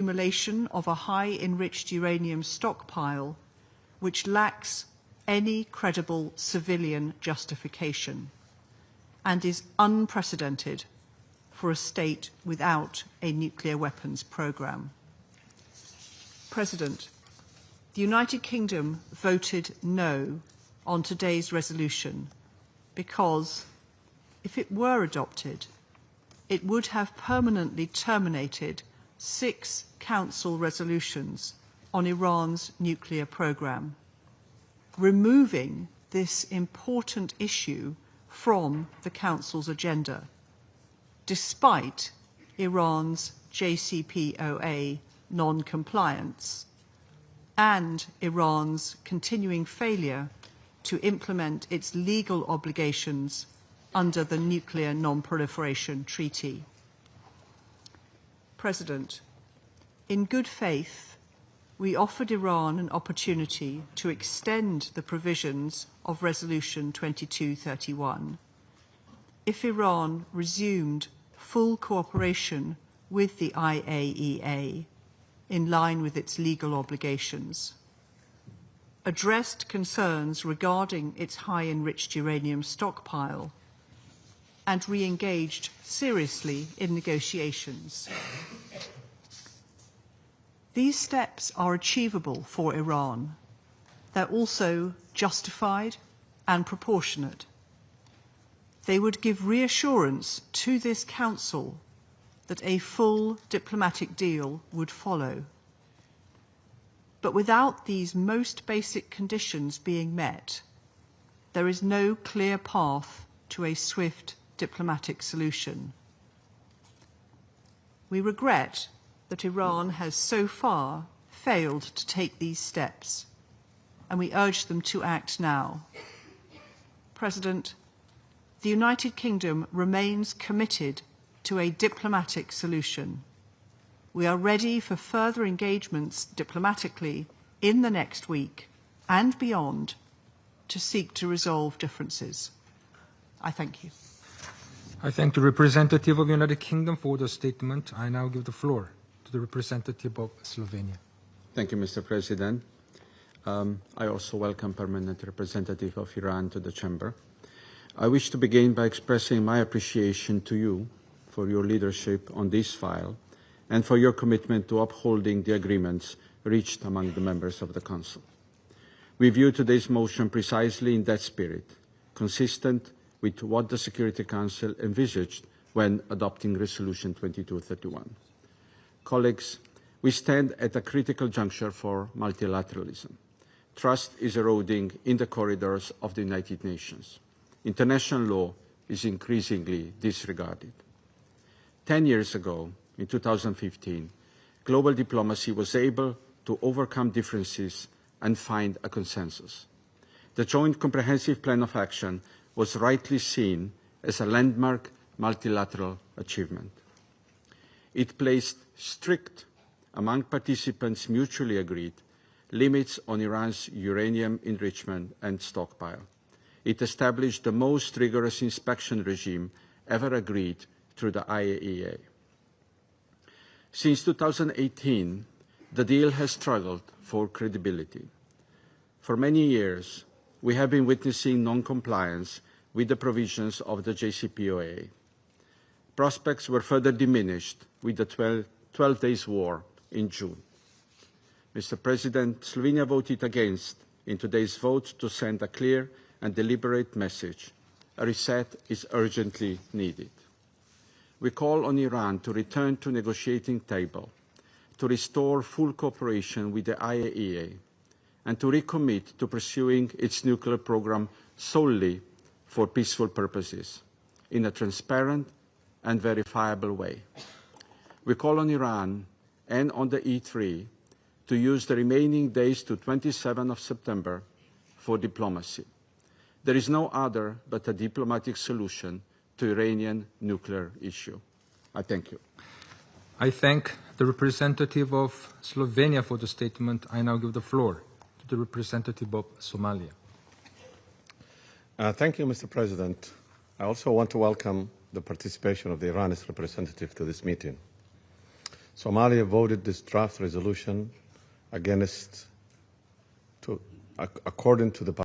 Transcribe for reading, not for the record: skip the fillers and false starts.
accumulation of a high enriched uranium stockpile which lacks any credible civilian justification and is unprecedented for a state without a nuclear weapons programme. President, the United Kingdom voted no on today's resolution because, if it were adopted, it would have permanently terminated 6 Council resolutions on Iran's nuclear programme, removing this important issue from the Council's agenda, despite Iran's JCPOA non-compliance and Iran's continuing failure to implement its legal obligations under the Nuclear Non-Proliferation Treaty. President, in good faith, we offered Iran an opportunity to extend the provisions of Resolution 2231 if Iran resumed full cooperation with the IAEA in line with its legal obligations, addressed concerns regarding its high enriched uranium stockpile, and re-engaged seriously in negotiations. These steps are achievable for Iran. They're also justified and proportionate. They would give reassurance to this Council that a full diplomatic deal would follow. But without these most basic conditions being met, there is no clear path to a swift diplomatic solution. We regret that Iran has so far failed to take these steps, and we urge them to act now. President, the United Kingdom remains committed to a diplomatic solution. We are ready for further engagements diplomatically in the next week and beyond to seek to resolve differences. I thank you. I thank the representative of the United Kingdom for the statement. I now give the floor to the representative of Slovenia. Thank you, Mr. President. I also welcome Permanent Representative of Iran to the Chamber. I wish to begin by expressing my appreciation to you for your leadership on this file and for your commitment to upholding the agreements reached among the members of the Council. We view today's motion precisely in that spirit, consistent with what the Security Council envisaged when adopting Resolution 2231. Colleagues, we stand at a critical juncture for multilateralism. Trust is eroding in the corridors of the United Nations. International law is increasingly disregarded. 10 years ago, in 2015, global diplomacy was able to overcome differences and find a consensus. The Joint Comprehensive Plan of Action was rightly seen as a landmark multilateral achievement. It placed strict, among participants mutually agreed, limits on Iran's uranium enrichment and stockpile. It established the most rigorous inspection regime ever agreed through the IAEA. Since 2018, the deal has struggled for credibility. For many years, we have been witnessing non-compliance with the provisions of the JCPOA. Prospects were further diminished with the 12 days war in June. Mr. President, Slovenia voted against in today's vote to send a clear and deliberate message. A reset is urgently needed. We call on Iran to return to the negotiating table, to restore full cooperation with the IAEA, and to recommit to pursuing its nuclear program solely for peaceful purposes, in a transparent and verifiable way. We call on Iran and on the E3 to use the remaining days to 27 of September for diplomacy. There is no other but a diplomatic solution to Iranian nuclear issue. I thank you. I thank the representative of Slovenia for the statement. I now give the floor to the representative of Somalia. Thank you, Mr. President. I also want to welcome the participation of the Iranian representative to this meeting. Somalia voted this draft resolution according to the